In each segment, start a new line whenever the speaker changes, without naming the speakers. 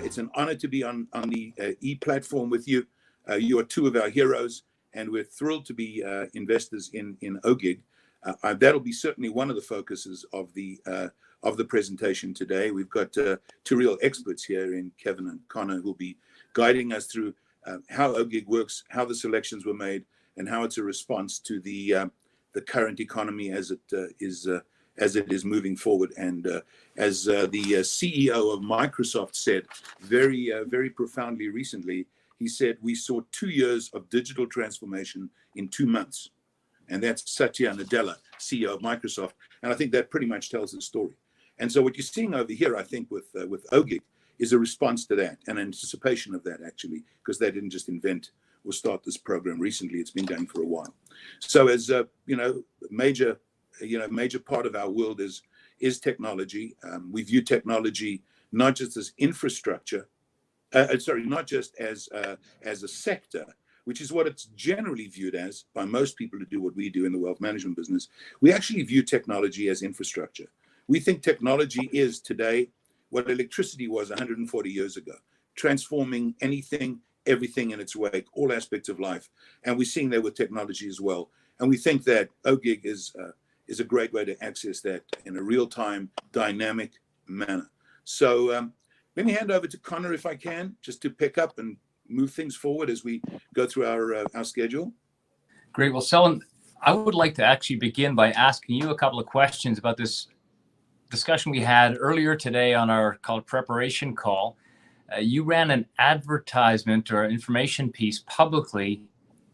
It's an honor to be on the e-platform with you. You are two of our heroes, and we're thrilled to be investors in OGIG. That'll be certainly one of the focuses of the presentation today. We've got two real experts here in Kevin and Connor, who'll be guiding us through how OGIG works, how the selections were made, and how it's a response to the current economy as it is moving forward. And as the CEO of Microsoft said very profoundly recently, he said, we saw 2 years of digital transformation in 2 months. And that's Satya Nadella, CEO of Microsoft. And I think that pretty much tells the story. And so what you're seeing over here, I think, with OGIG is a response to that, an anticipation of that, actually, because they didn't just invent or start this program recently. It's been going for a while. So as major part of our world is technology. We view technology not just as infrastructure, not just as a sector, which is what it's generally viewed as by most people who do what we do in the wealth management business. We actually view technology as infrastructure. We think technology is today what electricity was 140 years ago, transforming anything, everything in its wake, all aspects of life. And we're seeing that with technology as well. And we think that OGIG is a great way to access that in a real-time, dynamic manner. So let me hand over to Connor, if I can, just to pick up and move things forward as we go through our schedule.
Great. Well, Selwyn, I would like to actually begin by asking you a couple of questions about this discussion we had earlier today on our called preparation call. You ran an advertisement or information piece publicly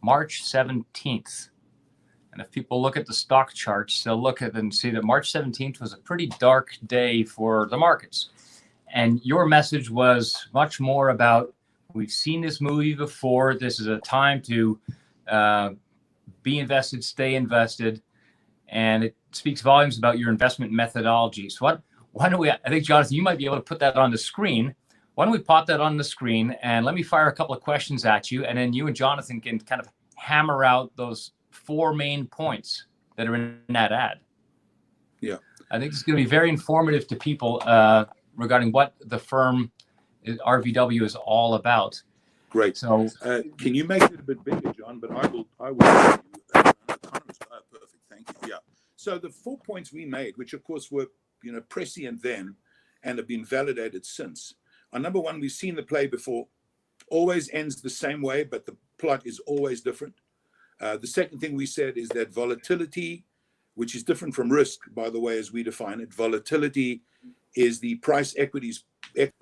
March 17th. And if people look at the stock charts, they'll look at it and see that March 17th was a pretty dark day for the markets. And your message was much more about, we've seen this movie before. This is a time to be invested, stay invested. And it speaks volumes about your investment methodology. So why don't we, I think, Jonathan, you might be able to put that on the screen. Why don't we pop that on the screen and let me fire a couple of questions at you. And then you and Jonathan can kind of hammer out those 4 main points that are in that ad.
Yeah.
I think it's going to be very informative to people regarding what the firm RVW is all about.
Great.
So
can you make it a bit bigger, John? But I will perfect. Thank you. Yeah. So the 4 points we made, which of course were prescient then and have been validated since, are: number one, we've seen the play before, always ends the same way, but the plot is always different. The second thing we said is that volatility, which is different from risk, by the way, as we define it, volatility is the price equities that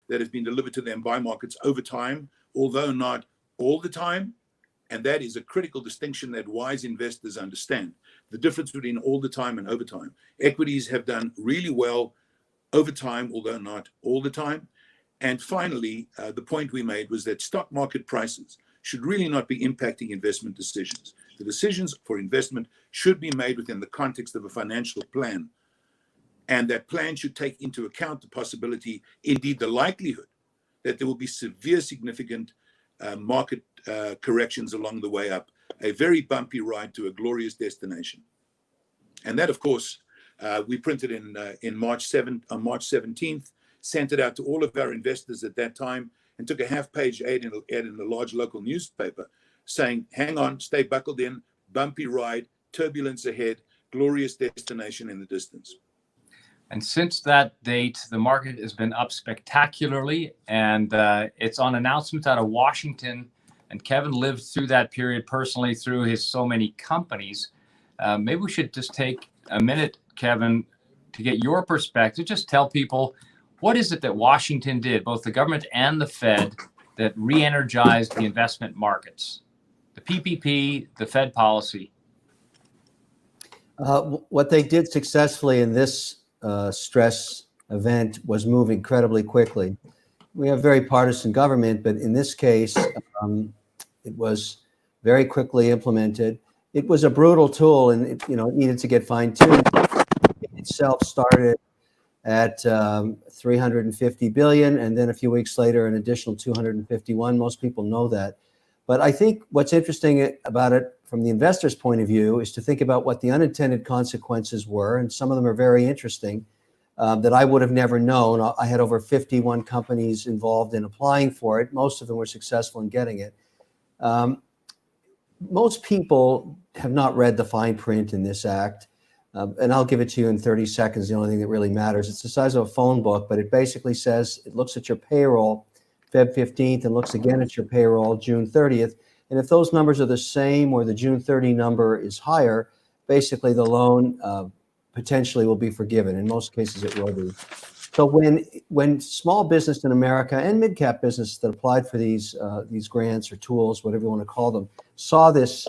has been delivered to them by markets over time, although not all the time. And that is a critical distinction that wise investors understand. The difference between all the time and over time. Equities have done really well over time, although not all the time. And finally, the point we made was that stock market prices should really not be impacting investment decisions. The decisions for investment should be made within the context of a financial plan. And that plan should take into account the possibility, indeed the likelihood, that there will be severe, significant market corrections along the way up, a very bumpy ride to a glorious destination. And that, of course, we printed on March 17th, sent it out to all of our investors at that time, and took a half-page ad in a large local newspaper saying, hang on, stay buckled in, bumpy ride, turbulence ahead, glorious destination in the distance.
And since that date, the market has been up spectacularly, and it's on announcements out of Washington. And Kevin lived through that period personally through his so many companies. Maybe we should just take a minute, Kevin, to get your perspective. Just tell people, what is it that Washington did, both the government and the Fed, that re-energized the investment markets? The PPP, the Fed policy.
What they did successfully in this stress event was move incredibly quickly. We have very partisan government, but in this case, it was very quickly implemented. It was a brutal tool, and it needed to get fine-tuned. It itself started at 350 billion, and then a few weeks later, an additional 251. Most people know that. But I think what's interesting about it from the investor's point of view is to think about what the unintended consequences were, and some of them are very interesting. that I would have never known. I had over 51 companies involved in applying for it. Most of them were successful in getting it. Most people have not read the fine print in this act, and I'll give it to you in 30 seconds, the only thing that really matters. It's the size of a phone book, but it basically says, it looks at your payroll Feb 15th and looks again at your payroll June 30th. And if those numbers are the same or the June 30 number is higher, basically the loan potentially will be forgiven. In most cases, it will be. So when small business in America and mid-cap business that applied for these grants or tools, whatever you want to call them, saw this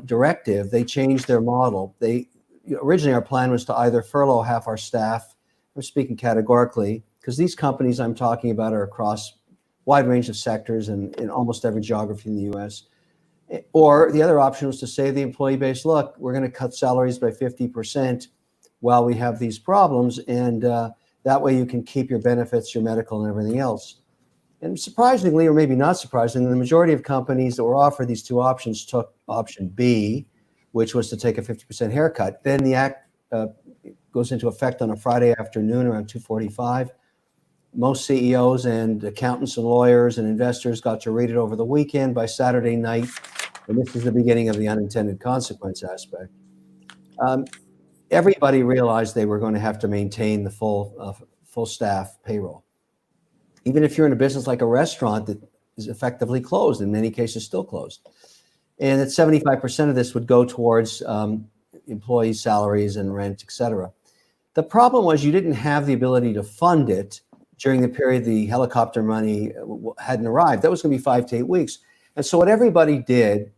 directive, they changed their model. Originally, our plan was to either furlough half our staff, I'm speaking categorically, because these companies I'm talking about are across wide range of sectors and in almost every geography in the U.S. Or the other option was to say to the employee base, look, we're going to cut salaries by 50% while we have these problems, and that way you can keep your benefits, your medical, and everything else. And surprisingly, or maybe not surprisingly, the majority of companies that were offered these two options took option B, which was to take a 50% haircut. Then the act goes into effect on a Friday afternoon around 2:45. Most CEOs and accountants and lawyers and investors got to read it over the weekend. By Saturday night, and this is the beginning of the unintended consequence aspect, everybody realized they were going to have to maintain the full staff payroll. Even if you're in a business like a restaurant that is effectively closed, in many cases still closed. And that 75% of this would go towards employee salaries and rent, et cetera. The problem was you didn't have the ability to fund it during the period the helicopter money hadn't arrived. That was going to be 5 to 8 weeks. And so what everybody did,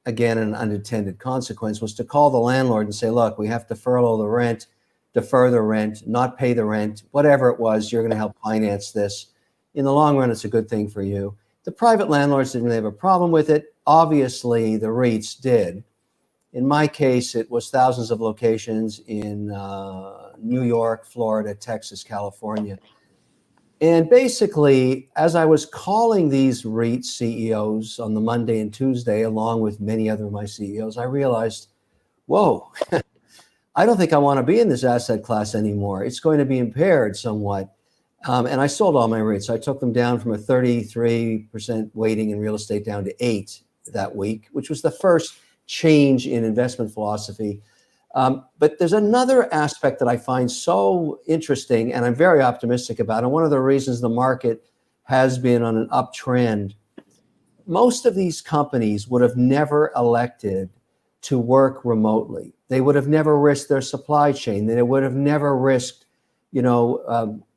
again, an unintended consequence, was to call the landlord and say, look, we have to furlough the rent, defer the rent, not pay the rent, whatever it was, you're going to help finance this. In the long run, it's a good thing for you. The private landlords didn't really have a problem with it. Obviously, the REITs did. In my case, it was thousands of locations in New York, Florida, Texas, California. And basically, as I was calling these REIT CEOs on the Monday and Tuesday, along with many other of my CEOs, I realized, whoa, I don't think I want to be in this asset class anymore. It's going to be impaired somewhat. And I sold all my REITs. I took them down from a 33% weighting in real estate down to 8 that week, which was the first change in investment philosophy. But there's another aspect that I find so interesting and I'm very optimistic about. And one of the reasons the market has been on an uptrend, most of these companies would have never elected to work remotely. They would have never risked their supply chain. They would have never risked,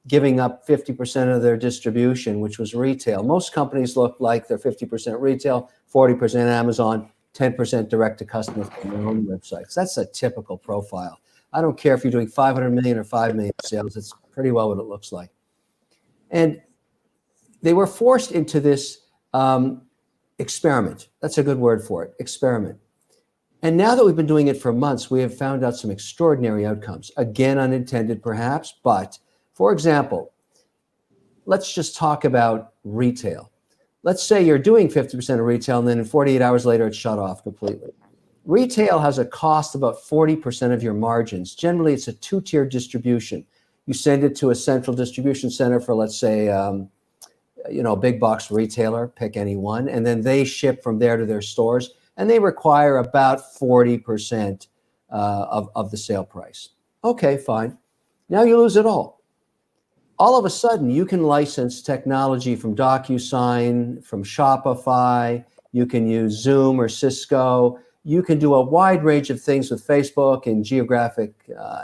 giving up 50% of their distribution, which was retail. Most companies look like they're 50% retail, 40% Amazon, 10% direct to customer from their own websites. That's a typical profile. I don't care if you're doing 500 million or 5 million sales, it's pretty well what it looks like. And they were forced into this experiment. That's a good word for it, experiment. And now that we've been doing it for months, we have found out some extraordinary outcomes. Again, unintended perhaps, but for example, let's just talk about retail. Let's say you're doing 50% of retail and then 48 hours later, it's shut off completely. Retail has a cost about 40% of your margins. Generally, it's a 2-tier distribution. You send it to a central distribution center for, let's say, a big box retailer, pick any one, and then they ship from there to their stores, and they require about 40% of the sale price. Okay, fine. Now you lose it all. All of a sudden, you can license technology from DocuSign, from Shopify. You can use Zoom or Cisco. You can do a wide range of things with Facebook and geographic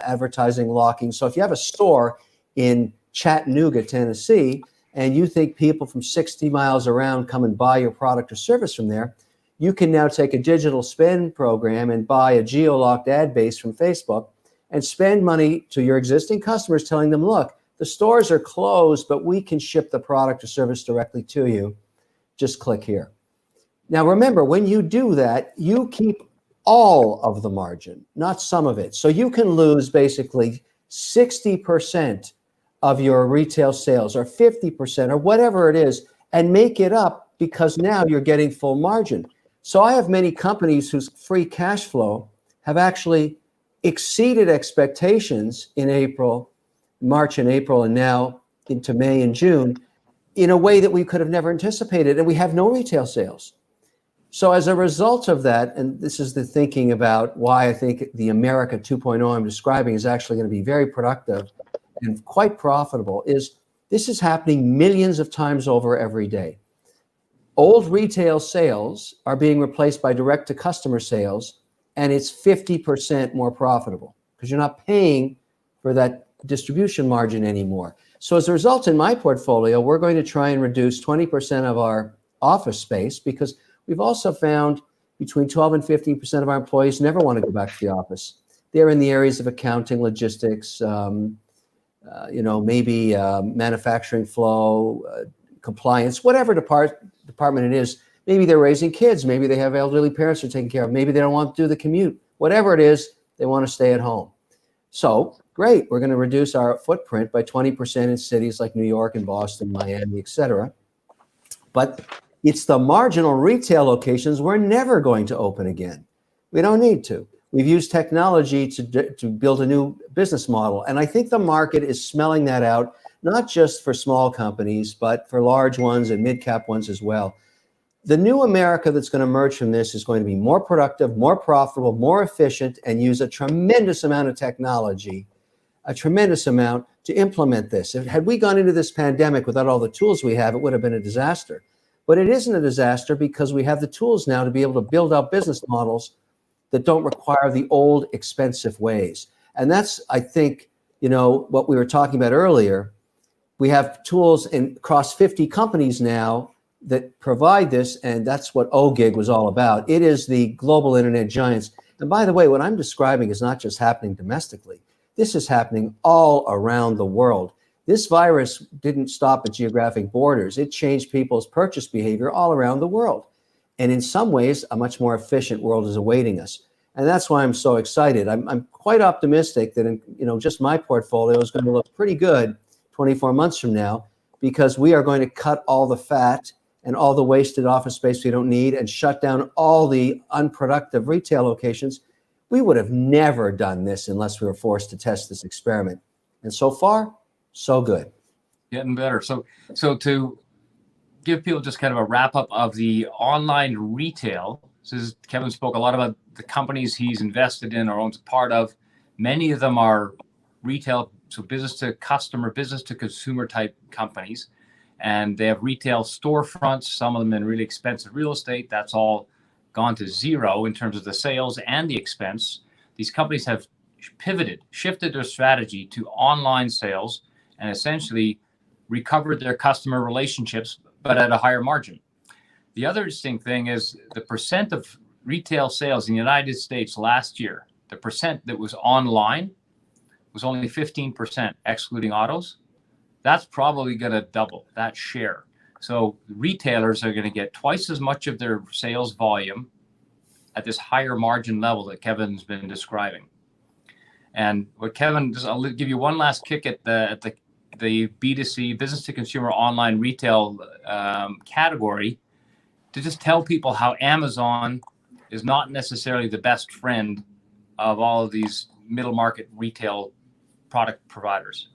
advertising locking. So if you have a store in Chattanooga, Tennessee, and you think people from 60 miles around come and buy your product or service from there, you can now take a digital spend program and buy a geo-locked ad base from Facebook and spend money to your existing customers telling them, look, the stores are closed, but we can ship the product or service directly to you. Just click here. Now, remember, when you do that, you keep all of the margin, not some of it. So you can lose basically 60% of your retail sales or 50% or whatever it is and make it up because now you're getting full margin. So I have many companies whose free cash flow have actually exceeded expectations in April, March and April and now into May and June in a way that we could have never anticipated. And we have no retail sales. So as a result of that, and this is the thinking about why I think the America 2.0 I'm describing is actually going to be very productive and quite profitable, is this is happening millions of times over every day. Old retail sales are being replaced by direct-to-customer sales, and it's 50% more profitable because you're not paying for that distribution margin anymore. So as a result, in my portfolio, we're going to try and reduce 20% of our office space because we've also found between 12 and 15% of our employees never want to go back to the office. They're in the areas of accounting, logistics, maybe manufacturing flow, compliance, whatever department it is. Maybe they're raising kids. Maybe they have elderly parents they're taking care of. Maybe they don't want to do the commute. Whatever it is, they want to stay at home. So great, we're going to reduce our footprint by 20% in cities like New York and Boston, Miami, et cetera. But it's the marginal retail locations we're never going to open again. We don't need to. We've used technology to build a new business model. And I think the market is smelling that out, not just for small companies, but for large ones and mid-cap ones as well. The new America that's going to emerge from this is going to be more productive, more profitable, more efficient, and use a tremendous amount of technology, a tremendous amount to implement this. Had we gone into this pandemic without all the tools we have, it would have been a disaster. But it isn't a disaster because we have the tools now to be able to build out business models that don't require the old expensive ways. And that's, I think, what we were talking about earlier. We have tools across 50 companies now that provide this, and that's what OGIG was all about. It is the global internet giants. And by the way, what I'm describing is not just happening domestically. This is happening all around the world. This virus didn't stop at geographic borders. It changed people's purchase behavior all around the world. And in some ways, a much more efficient world is awaiting us. And that's why I'm so excited. I'm quite optimistic that just my portfolio is going to look pretty good 24 months from now, because we are going to cut all the fat and all the wasted office space we don't need and shut down all the unproductive retail locations. We would have never done this unless we were forced to test this experiment. And so far, so good.
Getting better. So to give people just kind of a wrap up of the online retail, Kevin spoke a lot about the companies he's invested in or owns a part of. Many of them are retail, so business to customer, business to consumer type companies. And they have retail storefronts, some of them in really expensive real estate. That's all gone to zero in terms of the sales and the expense. These companies have shifted their strategy to online sales and essentially recovered their customer relationships, but at a higher margin. The other interesting thing is the percent of retail sales in the United States last year, the percent that was online was only 15%, excluding autos. That's probably going to double that share. So retailers are going to get twice as much of their sales volume at this higher margin level that Kevin's been describing. And what Kevin, I'll give you one last kick at the B2C, business to consumer online retail category, to just tell people how Amazon is not necessarily the best friend of all of these middle market retail product providers.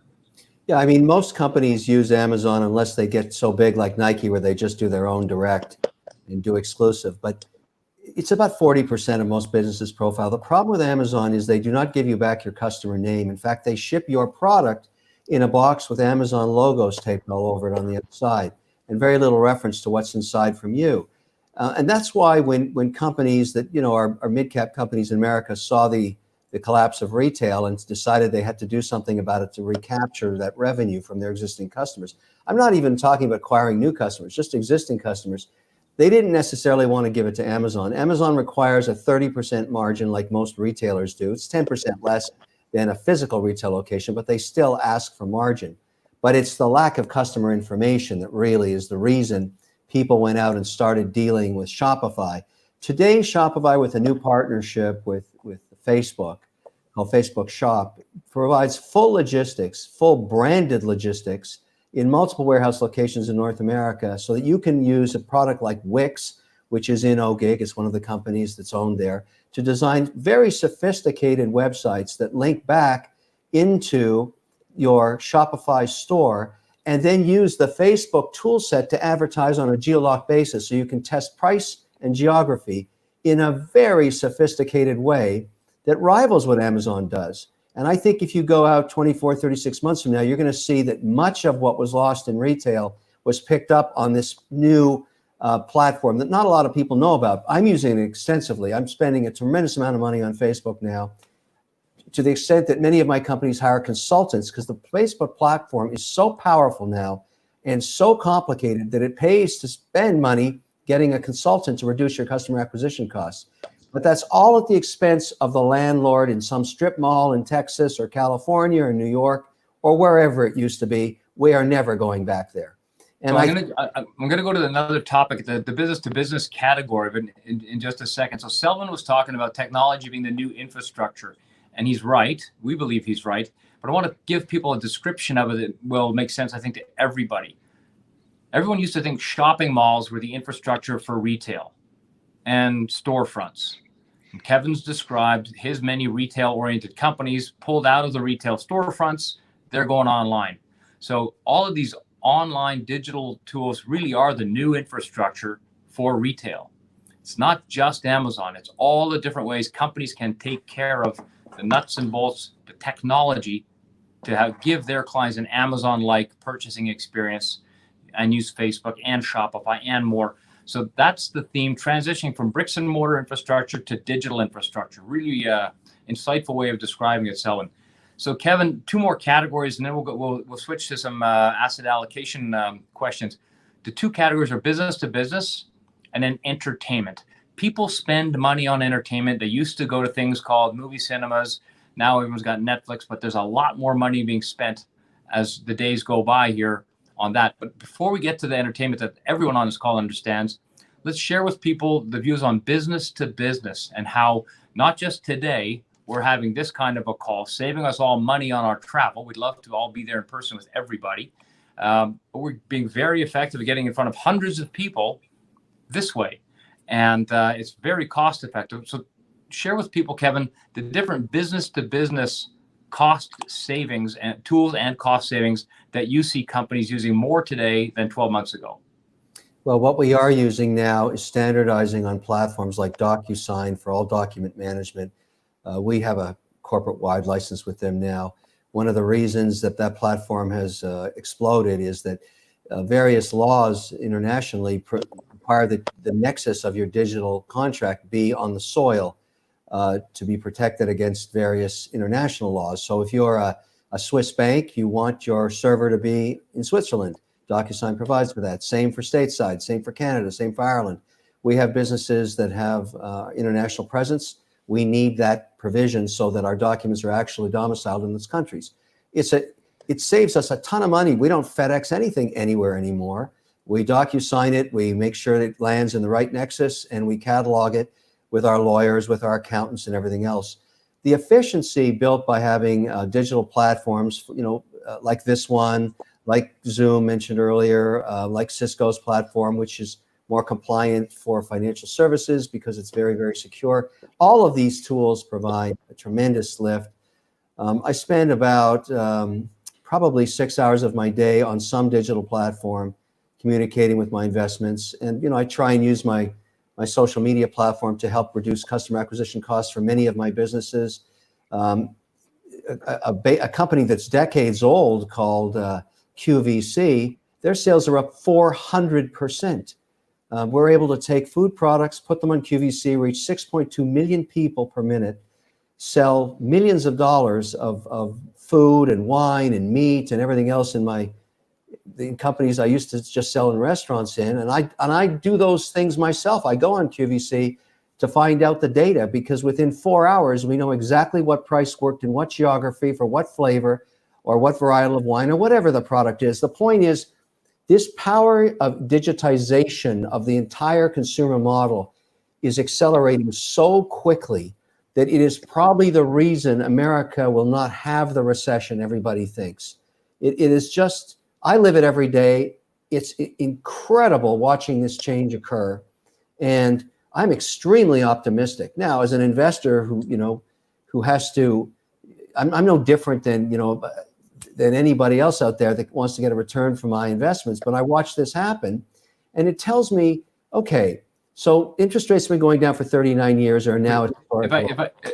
Yeah, I mean, most companies use Amazon unless they get so big like Nike where they just do their own direct and do exclusive. But it's about 40% of most businesses' profile. The problem with Amazon is they do not give you back your customer name. In fact, they ship your product in a box with Amazon logos taped all over it on the other side, and very little reference to what's inside from you. And that's why when companies that, are mid-cap companies in America saw the collapse of retail and decided they had to do something about it to recapture that revenue from their existing customers. I'm not even talking about acquiring new customers, just existing customers. They didn't necessarily want to give it to Amazon. Amazon requires a 30% margin like most retailers do. It's 10% less than a physical retail location, but they still ask for margin. But it's the lack of customer information that really is the reason people went out and started dealing with Shopify. Today, Shopify, with a new partnership with Facebook, called Facebook Shop, provides full logistics, full branded logistics in multiple warehouse locations in North America, so that you can use a product like Wix, which is in OGIG, it's one of the companies that's owned there, to design very sophisticated websites that link back into your Shopify store and then use the Facebook tool set to advertise on a geolocked basis, so you can test price and geography in a very sophisticated way that rivals what Amazon does. And I think if you go out 24, 36 months from now, you're going to see that much of what was lost in retail was picked up on this new platform that not a lot of people know about. I'm using it extensively. I'm spending a tremendous amount of money on Facebook now, to the extent that many of my companies hire consultants, because the Facebook platform is so powerful now and so complicated that it pays to spend money getting a consultant to reduce your customer acquisition costs. But that's all at the expense of the landlord in some strip mall in Texas or California or New York or wherever it used to be. We are never going back there. And
so I'm going to go to another topic, the business-to-business category, but in just a second. So Selwyn was talking about technology being the new infrastructure, and he's right. We believe he's right. But I want to give people a description of it that will make sense, I think, to everybody. Everyone used to think shopping malls were the infrastructure for retail and storefronts. And Kevin's described his many retail-oriented companies pulled out of the retail storefronts. They're going online. So all of these online digital tools really are the new infrastructure for retail. It's not just Amazon. It's all the different ways companies can take care of the nuts and bolts, the technology to give their clients an Amazon-like purchasing experience and use Facebook and Shopify and more. So that's the theme, transitioning from bricks and mortar infrastructure to digital infrastructure. Really insightful way of describing it, Selwyn. So Kevin, two more categories, and then we'll switch to some asset allocation questions. The two categories are business to business and then entertainment. People spend money on entertainment. They used to go to things called movie cinemas. Now everyone's got Netflix, but there's a lot more money being spent as the days go by here on that. But before we get to the entertainment that everyone on this call understands, let's share with people the views on business to business and how not just today we're having this kind of a call, saving us all money on our travel. We'd love to all be there in person with everybody. But we're being very effective at getting in front of hundreds of people this way. And it's very cost effective. So share with people, Kevin, the different business to business cost savings and tools and cost savings that you see companies using more today than 12 months ago.
Well, what we are using now is standardizing on platforms like DocuSign for all document management. We have a corporate-wide license with them now. One of the reasons that platform has exploded is that various laws internationally require that the nexus of your digital contract be on the soil to be protected against various international laws. So if you're a Swiss bank, you want your server to be in Switzerland. DocuSign provides for that. Same for stateside, same for Canada, same for Ireland. We have businesses that have international presence. We need that provision so that our documents are actually domiciled in those countries. It saves us a ton of money. We don't FedEx anything anywhere anymore. We DocuSign it, we make sure it lands in the right nexus, and we catalog it with our lawyers, with our accountants, and everything else. The efficiency built by having digital platforms, like this one, like Zoom mentioned earlier, like Cisco's platform, which is more compliant for financial services because it's very, very secure. All of these tools provide a tremendous lift. I spend about probably 6 hours of my day on some digital platform communicating with my investments. And, I try and use my social media platform to help reduce customer acquisition costs for many of my businesses. A company that's decades old called QVC, their sales are up 400%. We're able to take food products, put them on QVC, reach 6.2 million people per minute, sell millions of dollars of food and wine and meat and everything else in companies I used to just sell in restaurants in. And I do those things myself. I go on QVC to find out the data, because within 4 hours, we know exactly what price worked in what geography for what flavor or what varietal of wine or whatever the product is. The point is, this power of digitization of the entire consumer model is accelerating so quickly that it is probably the reason America will not have the recession everybody thinks. It is just, I live it every day. It's incredible watching this change occur. And I'm extremely optimistic. Now, as an investor who has to, I'm no different than, than anybody else out there that wants to get a return from my investments. But I watched this happen, and it tells me, okay, so interest rates have been going down for 39 years, or now it's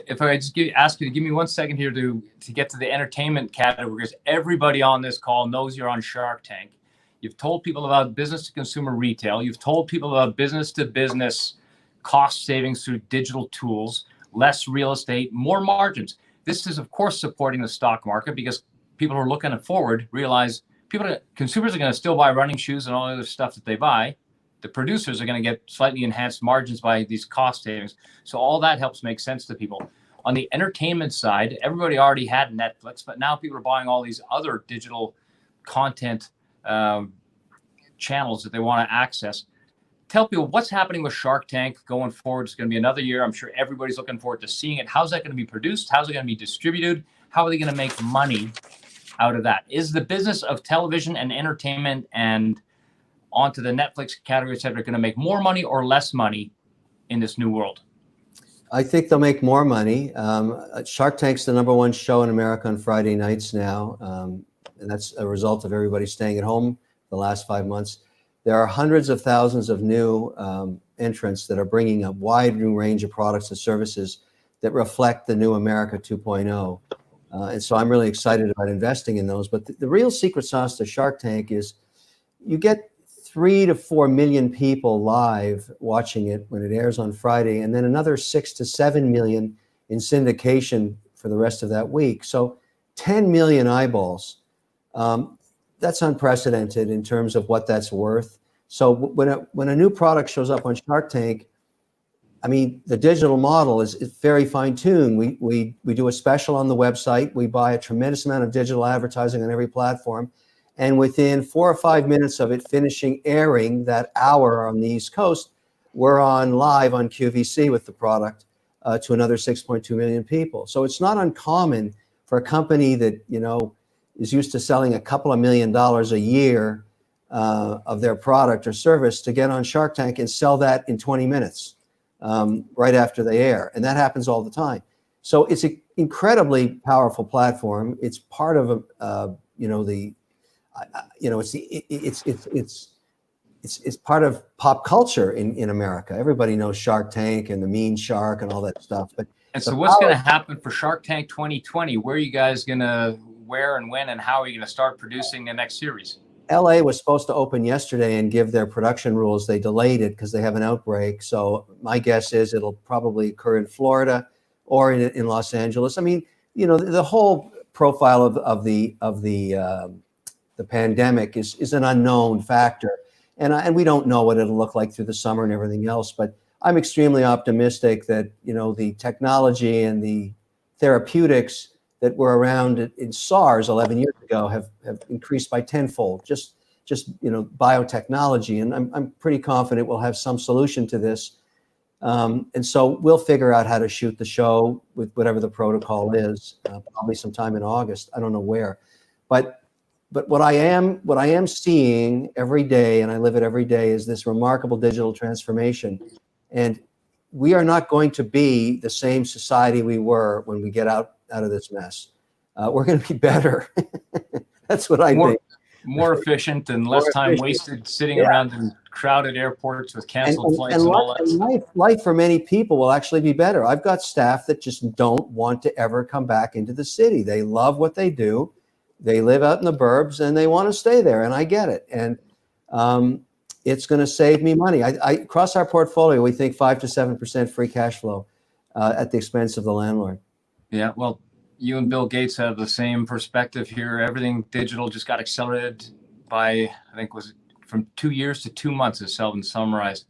if I just ask you to give me 1 second here to get to the entertainment category, because everybody on this call knows you're on Shark Tank. You've told people about business to consumer retail. You've told people about business to business cost savings through digital tools, less real estate, more margins. This is, of course, supporting the stock market, because people who are looking forward realize consumers are going to still buy running shoes and all the other stuff that they buy. The producers are going to get slightly enhanced margins by these cost savings. So all that helps make sense to people. On the entertainment side, everybody already had Netflix, but now people are buying all these other digital content channels that they want to access. Tell people what's happening with Shark Tank going forward. It's going to be another year. I'm sure everybody's looking forward to seeing it. How's that going to be produced? How's it going to be distributed? How are they going to make money out of that? Is the business of television and entertainment and onto the Netflix category, et cetera, going to make more money or less money in this new world?
I think they'll make more money. Shark Tank's the #1 show in America on Friday nights now. And that's a result of everybody staying at home the last 5 months. There are hundreds of thousands of new entrants that are bringing a wide new range of products and services that reflect the new America 2.0. And so I'm really excited about investing in those. But the real secret sauce to Shark Tank is you get 3 to 4 million people live watching it when it airs on Friday, and then another 6 to 7 million in syndication for the rest of that week. So 10 million eyeballs. That's unprecedented in terms of what that's worth. So when a new product shows up on Shark Tank, I mean, the digital model is very fine-tuned. We do a special on the website. We buy a tremendous amount of digital advertising on every platform. And within 4 or 5 minutes of it finishing airing that hour on the East Coast, we're on live on QVC with the product to another 6.2 million people. So it's not uncommon for a company that, you know, is used to selling a couple of $1 million a year of their product or service to get on Shark Tank and sell that in 20 minutes right after they air. And that happens all the time. So it's an incredibly powerful platform. It's part of it's part of pop culture in America. Everybody knows Shark Tank and the Mean Shark and all that stuff.
And so what's going to happen for Shark Tank 2020? Where are you guys going to, where and when, and how are you going to start producing the next series?
LA was supposed to open yesterday and give their production rules. They delayed it because they have an outbreak. So my guess is it'll probably occur in Florida or in Los Angeles. I mean, you know, the whole profile of the pandemic is an unknown factor, and we don't know what it'll look like through the summer and everything else. But I'm extremely optimistic that, you know, the technology and the therapeutics that were around in SARS 11 years ago have increased by tenfold. Just you know, biotechnology, and I'm pretty confident we'll have some solution to this. And so we'll figure out how to shoot the show with whatever the protocol is, probably sometime in August. I don't know where, but what I am seeing every day, and I live it every day, is this remarkable digital transformation. And we are not going to be the same society we were when we get out of this mess. We're going to be better. That's what I think.
More efficient and less time wasted sitting around in crowded airports with canceled flights and all that.
Life for many people will actually be better. I've got staff that just don't want to ever come back into the city. They love what they do. They live out in the burbs and they want to stay there, and I get it. And it's going to save me money. Across our portfolio, we think 5 to 7% free cash flow at the expense of the landlord.
Yeah, well, you and Bill Gates have the same perspective here. Everything digital just got accelerated by, I think, was from 2 years to 2 months, as Selwyn summarized.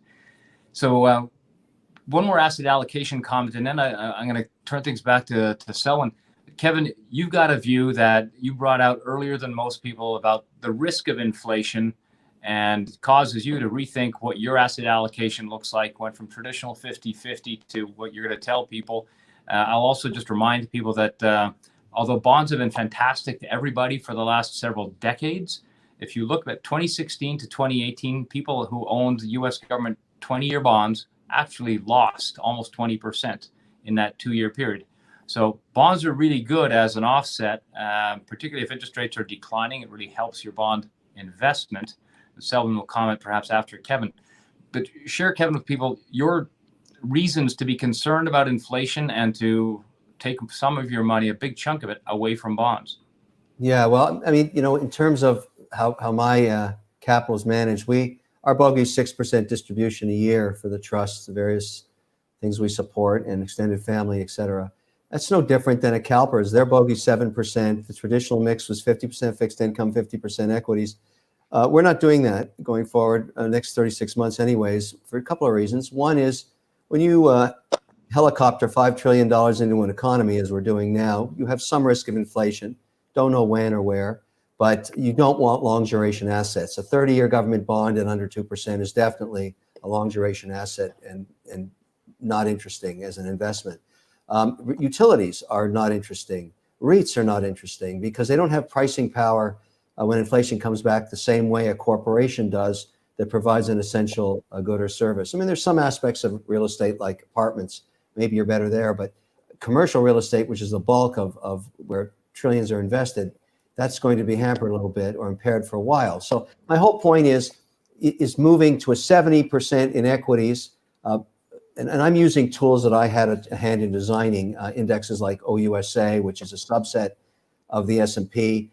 So one more asset allocation comment, and then I'm going to turn things back to Selwyn. Kevin, you've got a view that you brought out earlier than most people about the risk of inflation, and causes you to rethink what your asset allocation looks like, went from traditional 50-50 to what you're going to tell people. I'll also just remind people that although bonds have been fantastic to everybody for the last several decades, if you look at 2016 to 2018, people who owned the U.S. government 20-year bonds actually lost almost 20% in that 2-year period. So bonds are really good as an offset, particularly if interest rates are declining. It really helps your bond investment. Selwyn will comment perhaps after Kevin. But share, Kevin, with people your reasons to be concerned about inflation and to take some of your money, a big chunk of it, away from bonds.
Yeah, well, I mean, in terms of how my capital is managed, our bogey is 6% distribution a year for the trusts, the various things we support, and extended family, et cetera. That's no different than a CalPERS. Their bogey 7%. The traditional mix was 50% fixed income, 50% equities. We're not doing that going forward next 36 months anyways, for a couple of reasons. One is when you helicopter $5 trillion into an economy, as we're doing now, you have some risk of inflation. Don't know when or where, but you don't want long duration assets. A 30-year government bond at under 2% is definitely a long duration asset and not interesting as an investment. Utilities are not interesting. REITs are not interesting because they don't have pricing power when inflation comes back the same way a corporation does that provides an essential good or service. I mean, there's some aspects of real estate like apartments, maybe you're better there, but commercial real estate, which is the bulk of where trillions are invested, that's going to be hampered a little bit or impaired for a while. So my whole point is moving to a 70% in equities. And I'm using tools that I had a hand in designing, indexes like OUSA, which is a subset of the S&P.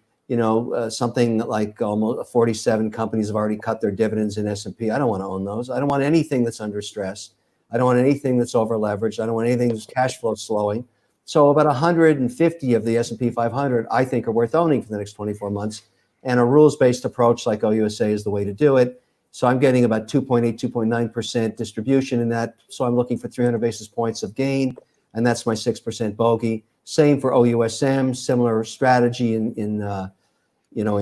Something like almost 47 companies have already cut their dividends in S&P. I don't want to own those. I don't want anything that's under stress. I don't want anything that's over leveraged. I don't want anything that's cash flow slowing. So about 150 of the S&P 500, I think, are worth owning for the next 24 months. And a rules-based approach like OUSA is the way to do it. So I'm getting about 2.8, 2.9% distribution in that. So I'm looking for 300 basis points of gain, and that's my 6% bogey. Same for OUSM, similar strategy in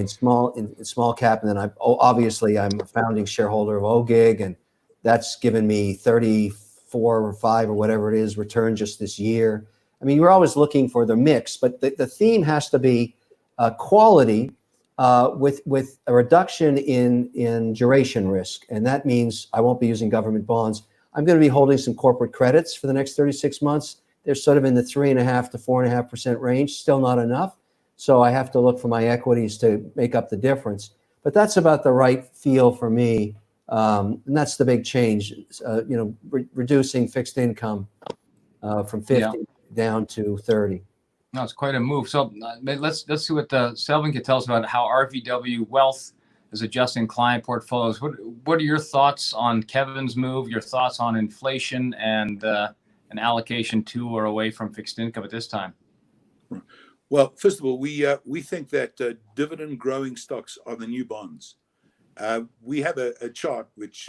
small cap. And then obviously I'm a founding shareholder of OGIG, and that's given me 34 or 5 or whatever it is return just this year. I mean, we're always looking for the mix, but the theme has to be quality with a reduction in duration risk. And that means I won't be using government bonds. I'm going to be holding some corporate credits for the next 36 months. They're sort of in the 3.5 to 4.5% range, still not enough. So I have to look for my equities to make up the difference. But that's about the right feel for me. And that's the big change, reducing fixed income from 50 down to 30.
No, it's quite a move. So let's see what Selwyn can tell us about how RVW Wealth is adjusting client portfolios. What are your thoughts on Kevin's move? Your thoughts on inflation and an allocation to or away from fixed income at this time?
Well, first of all, we think that dividend growing stocks are the new bonds. We have a chart which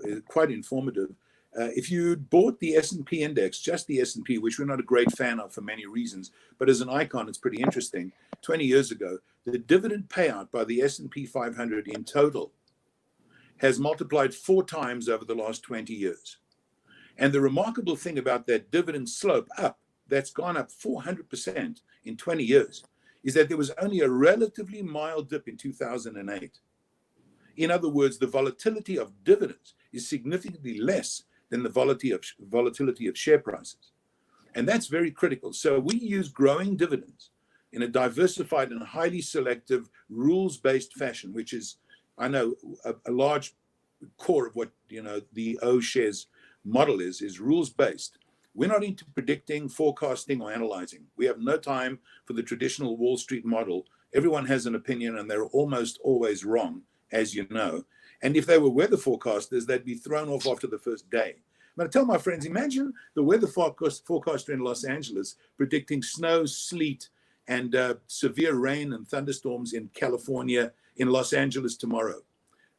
is quite informative. If you bought the S&P index, just the S&P, which we're not a great fan of for many reasons, but as an icon, it's pretty interesting. 20 years ago, the dividend payout by the S&P 500 in total has multiplied 4 times over the last 20 years. And the remarkable thing about that dividend slope up, that's gone up 400% in 20 years, is that there was only a relatively mild dip in 2008. In other words, the volatility of dividends is significantly less than the volatility of share prices. And that's very critical. So we use growing dividends in a diversified and highly selective rules-based fashion, which is, I know, a large core of what the O shares model is rules-based. We're not into predicting, forecasting, or analyzing. We have no time for the traditional Wall Street model. Everyone has an opinion, and they're almost always wrong, as you know. And if they were weather forecasters, they'd be thrown off after the first day. But I tell my friends, imagine the weather forecaster in Los Angeles predicting snow, sleet, and severe rain and thunderstorms in California, in Los Angeles tomorrow.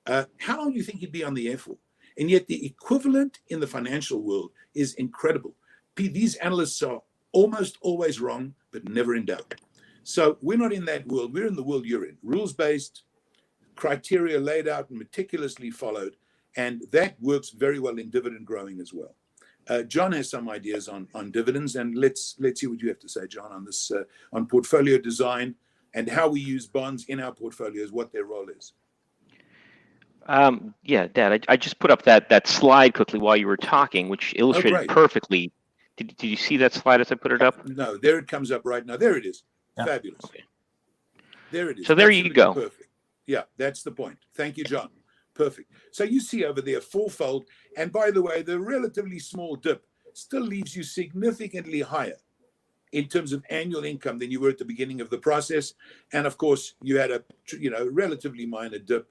How long do you think he'd be on the air for? And yet the equivalent in the financial world is incredible. These analysts are almost always wrong, but never in doubt. So we're not in that world. We're in the world you're in. Rules-based, criteria laid out and meticulously followed. And that works very well in dividend growing as well. John has some ideas on dividends, and let's see what you have to say, John, on this, on portfolio design and how we use bonds in our portfolios, what their role is.
Yeah, Dad, I just put up that slide quickly while you were talking, which illustrated perfectly Did you see that slide as I put it up?
No, there it comes up right now. There it is.
Yeah.
Fabulous.
Okay.
There it is.
So there you
Absolutely
go.
Perfect. Yeah, that's the point. Thank you, John. Perfect. So you see over there fourfold. And by the way, the relatively small dip still leaves you significantly higher in terms of annual income than you were at the beginning of the process. And of course, you had a relatively minor dip.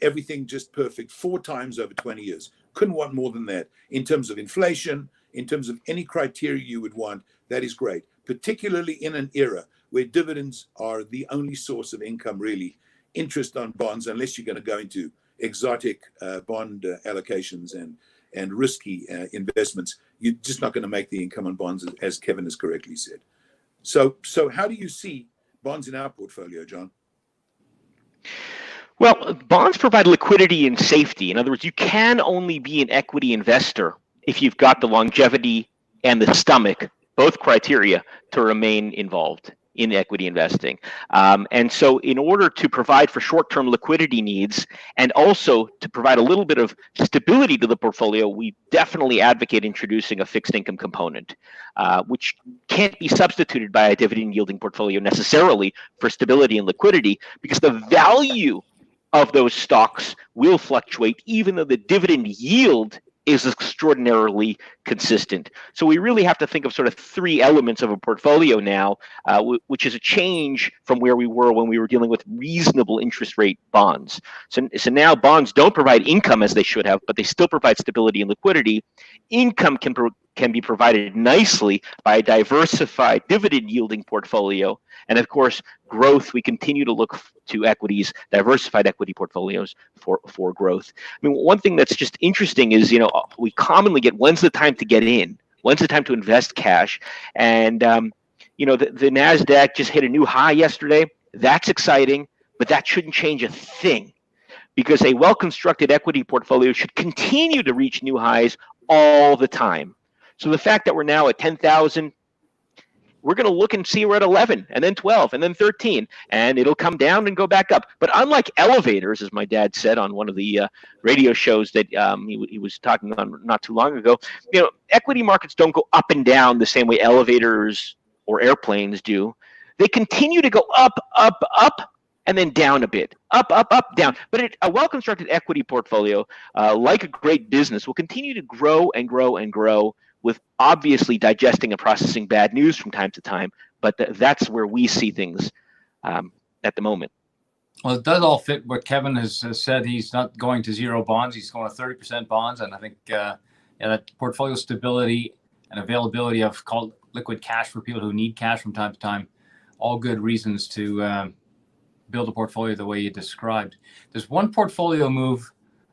Everything just perfect 4 times over 20 years. Couldn't want more than that. In terms of inflation, in terms of any criteria you would want, that is great, particularly in an era where dividends are the only source of income, really. Interest on bonds, unless you're going to go into exotic bond allocations and risky investments, you're just not going to make the income on bonds, as Kevin has correctly said. So how do you see bonds in our portfolio, John?
Well, bonds provide liquidity and safety. In other words, you can only be an equity investor if you've got the longevity and the stomach, both criteria, to remain involved in equity investing. And so in order to provide for short-term liquidity needs and also to provide a little bit of stability to the portfolio, we definitely advocate introducing a fixed income component, which can't be substituted by a dividend yielding portfolio necessarily for stability and liquidity, because the value of those stocks will fluctuate even though the dividend yield is extraordinarily consistent. So we really have to think of sort of 3 elements of a portfolio now, which is a change from where we were when we were dealing with reasonable interest rate bonds. So now bonds don't provide income as they should have, but they still provide stability and liquidity. Income can be provided nicely by a diversified dividend yielding portfolio. And of course, growth, we continue to look to equities, diversified equity portfolios for growth. I mean, one thing that's just interesting is, we commonly get, when's the time to get in? When's the time to invest cash? And, the NASDAQ just hit a new high yesterday. That's exciting, but that shouldn't change a thing, because a well-constructed equity portfolio should continue to reach new highs all the time. So the fact that we're now at 10,000, we're going to look and see we're at 11 and then 12 and then 13, and it'll come down and go back up. But unlike elevators, as my dad said on one of the radio shows that he was talking on not too long ago, equity markets don't go up and down the same way elevators or airplanes do. They continue to go up, up, up, and then down a bit, up, up, up, down. But a well-constructed equity portfolio, like a great business, will continue to grow and grow and grow, with obviously digesting and processing bad news from time to time. But that's where we see things at the moment.
Well, it does all fit what Kevin has said. He's not going to zero bonds. He's going to 30% bonds. And I think that portfolio stability and availability of liquid cash for people who need cash from time to time, all good reasons to build a portfolio the way you described. There's one portfolio move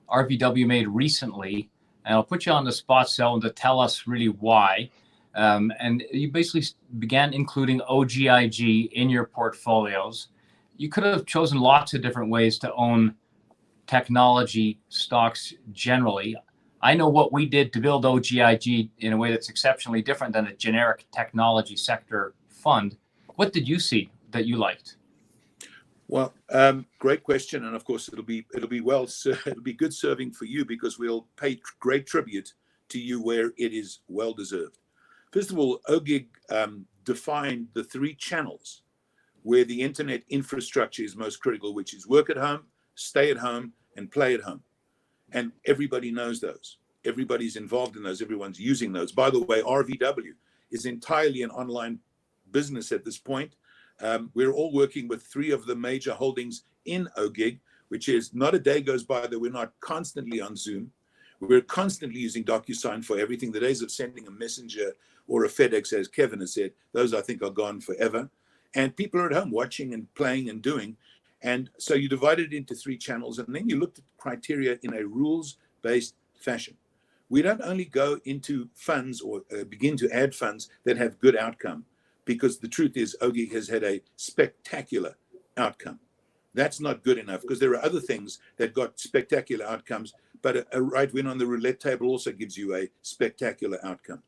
RVW made recently, and I'll put you on the spot, Selwyn, to tell us really why. And you basically began including OGIG in your portfolios. You could have chosen lots of different ways to own technology stocks generally. I know what we did to build OGIG in a way that's exceptionally different than a generic technology sector fund. What did you see that you liked?
Well, great question, and of course it'll be good serving for you, because we'll pay great tribute to you where it is well deserved. First of all, OGIG defined the 3 channels where the internet infrastructure is most critical, which is work at home, stay at home, and play at home. And everybody knows those. Everybody's involved in those. Everyone's using those. By the way, RVW is entirely an online business at this point. We're all working with 3 of the major holdings in OGIG, which is not a day goes by that we're not constantly on Zoom. We're constantly using DocuSign for everything. The days of sending a messenger or a FedEx, as Kevin has said, those I think are gone forever. And people are at home watching and playing and doing. And so you divide it into 3 channels, and then you looked at criteria in a rules-based fashion. We don't only go into funds or begin to add funds that have good outcome, because the truth is OGIG has had a spectacular outcome. That's not good enough, because there are other things that got spectacular outcomes, but a right win on the roulette table also gives you a spectacular outcome.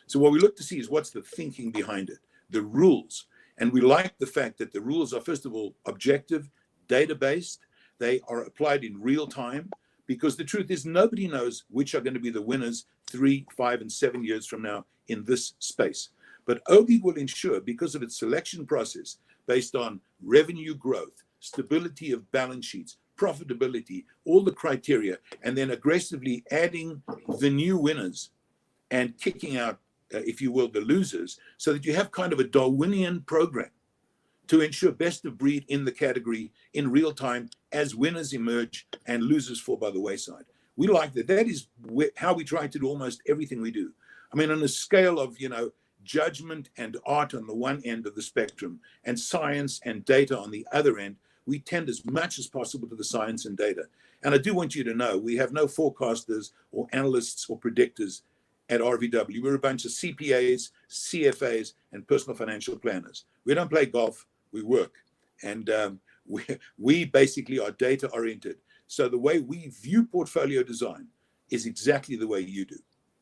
So what we look to see is what's the thinking behind it, the rules. And we like the fact that the rules are, first of all, objective, data-based. They are applied in real time, because the truth is nobody knows which are going to be the winners 3, 5, and 7 years from now in this space. But OGIG will ensure, because of its selection process based on revenue growth, stability of balance sheets, profitability, all the criteria, and then aggressively adding the new winners and kicking out, if you will, the losers, so that you have kind of a Darwinian program to ensure best of breed in the category in real time as winners emerge and losers fall by the wayside. We like that. That is how we try to do almost everything we do. I mean, on a scale of, judgment and art on the one end of the spectrum and science and data on the other end, we tend as much as possible to the science and data. And I do want you to know, we have no forecasters or analysts or predictors at RVW. We're a bunch of CPAs, CFAs, and personal financial planners. We don't play golf, we work. And we basically are data oriented. So the way we view portfolio design is exactly the way you do.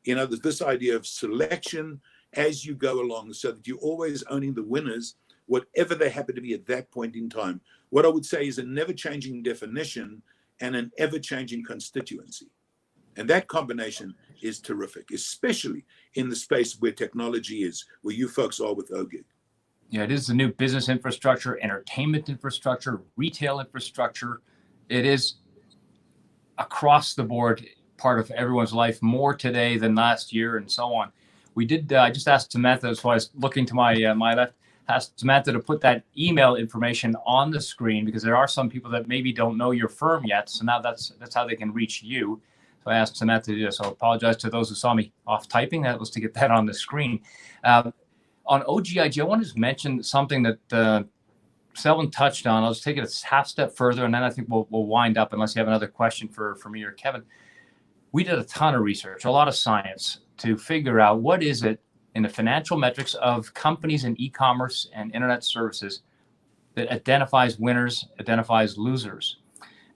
There's this idea of selection as you go along, so that you're always owning the winners, whatever they happen to be at that point in time. What I would say is a never-changing definition and an ever-changing constituency. And that combination is terrific, especially in the space where technology is, where you folks are with OGIG.
Yeah, it is the new business infrastructure, entertainment infrastructure, retail infrastructure. It is across the board part of everyone's life, more today than last year, and so on. We did, I just asked Samantha, so I was looking to my left, asked Samantha to put that email information on the screen, because there are some people that maybe don't know your firm yet. So now that's how they can reach you. So I asked Samantha to do this. So I apologize to those who saw me off typing. That was to get that on the screen. On OGIG, I want to just mention something that Selwyn touched on. I'll just take it a half step further, and then I think we'll wind up, unless you have another question for me or Kevin. We did a ton of research, a lot of science, to figure out what is it in the financial metrics of companies in e-commerce and internet services that identifies winners, identifies losers.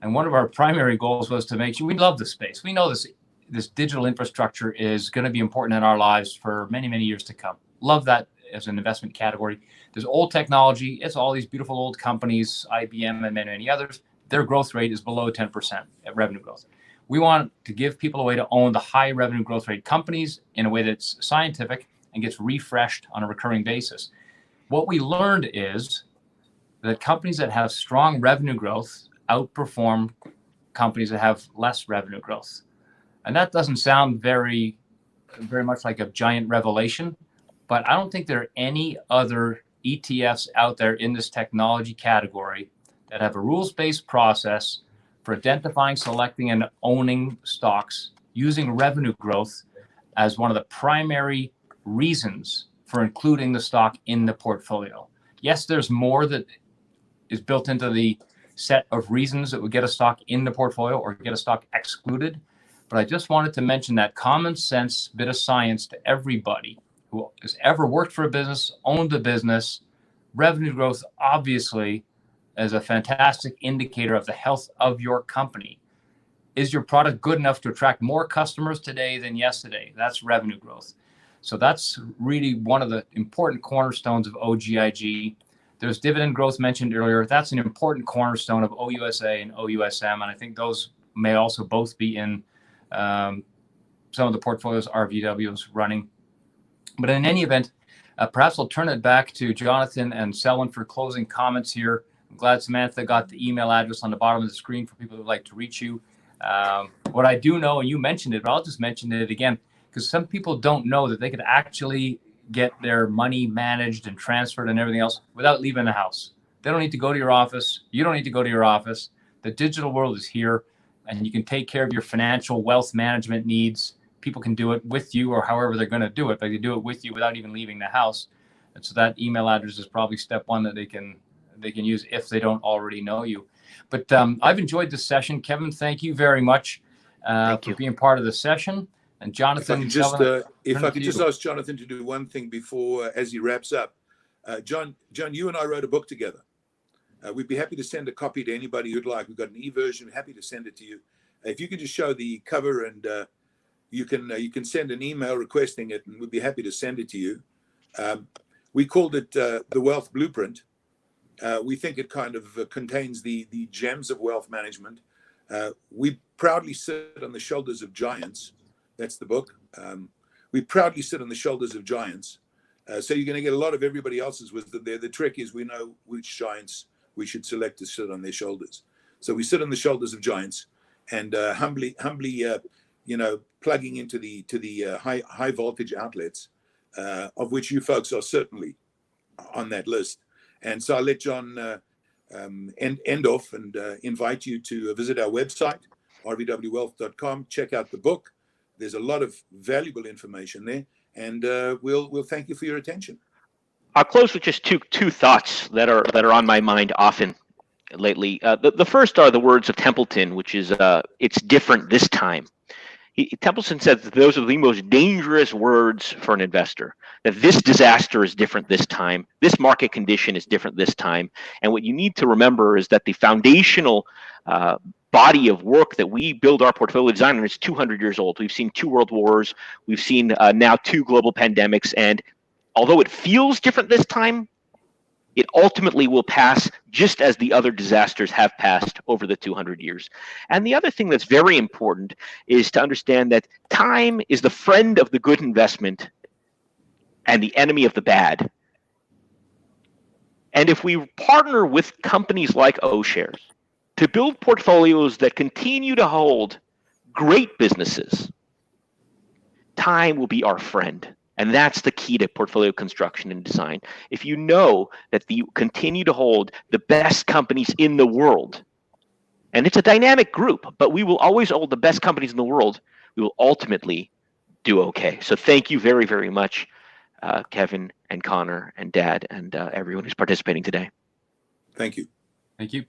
And one of our primary goals was to make sure, we love this space. We know this digital infrastructure is going to be important in our lives for many, many years to come. Love that as an investment category. There's old technology. It's all these beautiful old companies, IBM and many others. Their growth rate is below 10% at revenue growth. We want to give people a way to own the high revenue growth rate companies in a way that's scientific and gets refreshed on a recurring basis. What we learned is that companies that have strong revenue growth outperform companies that have less revenue growth. And that doesn't sound very much like a giant revelation, but I don't think there are any other ETFs out there in this technology category that have a rules-based process for identifying, selecting, and owning stocks using revenue growth as one of the primary reasons for including the stock in the portfolio. Yes, there's more that is built into the set of reasons that would get a stock in the portfolio or get a stock excluded. But I just wanted to mention that common sense bit of science to everybody who has ever worked for a business, owned a business. Revenue growth, obviously, is a fantastic indicator of the health of your company. Is your product good enough to attract more customers today than yesterday? That's revenue growth. So that's really one of the important cornerstones of OGIG. There's dividend growth mentioned earlier. That's an important cornerstone of OUSA and OUSM. And I think those may also both be in some of the portfolios RVW is running. But in any event, perhaps I'll turn it back to Jonathan and Selwyn for closing comments here. I'm glad Samantha got the email address on the bottom of the screen for people who would like to reach you. What I do know, and you mentioned it, but I'll just mention it again, because some people don't know that they could actually get their money managed and transferred and everything else without leaving the house. They don't need to go to your office. You don't need to go to your office. The digital world is here, and you can take care of your financial wealth management needs. People can do it with you or however they're going to do it, but they do it with you without even leaving the house. And so that email address is probably step one that they can use if they don't already know you. But I've enjoyed this session. Kevin, thank you very much for being part of the session. And Jonathan,
if I could just ask Jonathan to do one thing before, as he wraps up. John, you and I wrote a book together. We'd be happy to send a copy to anybody who'd like. We've got an e-version. Happy to send it to you. If you could just show the cover, and you can send an email requesting it, and we'd be happy to send it to you. We called it the Wealth Blueprint. We think it kind of contains the gems of wealth management. We proudly sit on the shoulders of giants. That's the book. We proudly sit on the shoulders of giants. So you're going to get a lot of everybody else's wisdom there. The trick is we know which giants we should select to sit on their shoulders. So we sit on the shoulders of giants, and humbly, plugging into the high voltage outlets, of which you folks are certainly on that list. And so I'll let John end off and invite you to visit our website, rvwwealth.com. Check out the book. There's a lot of valuable information there, and we'll thank you for your attention.
I'll close with just two thoughts that are on my mind often lately. The first are the words of Templeton, which is it's different this time. Templeton said that those are the most dangerous words for an investor, that this disaster is different this time, this market condition is different this time. And what you need to remember is that the foundational body of work that we build our portfolio design on is 200 years old. We've seen 2 world wars, we've seen now 2 global pandemics, and although it feels different this time, it ultimately will pass just as the other disasters have passed over the 200 years. And the other thing that's very important is to understand that time is the friend of the good investment and the enemy of the bad. And if we partner with companies like O-Shares to build portfolios that continue to hold great businesses, time will be our friend. And that's the key to portfolio construction and design. If you know that you continue to hold the best companies in the world, and it's a dynamic group, but we will always hold the best companies in the world, we will ultimately do okay. So thank you very, very much, Kevin and Connor and Dad and everyone who's participating today.
Thank you.
Thank you.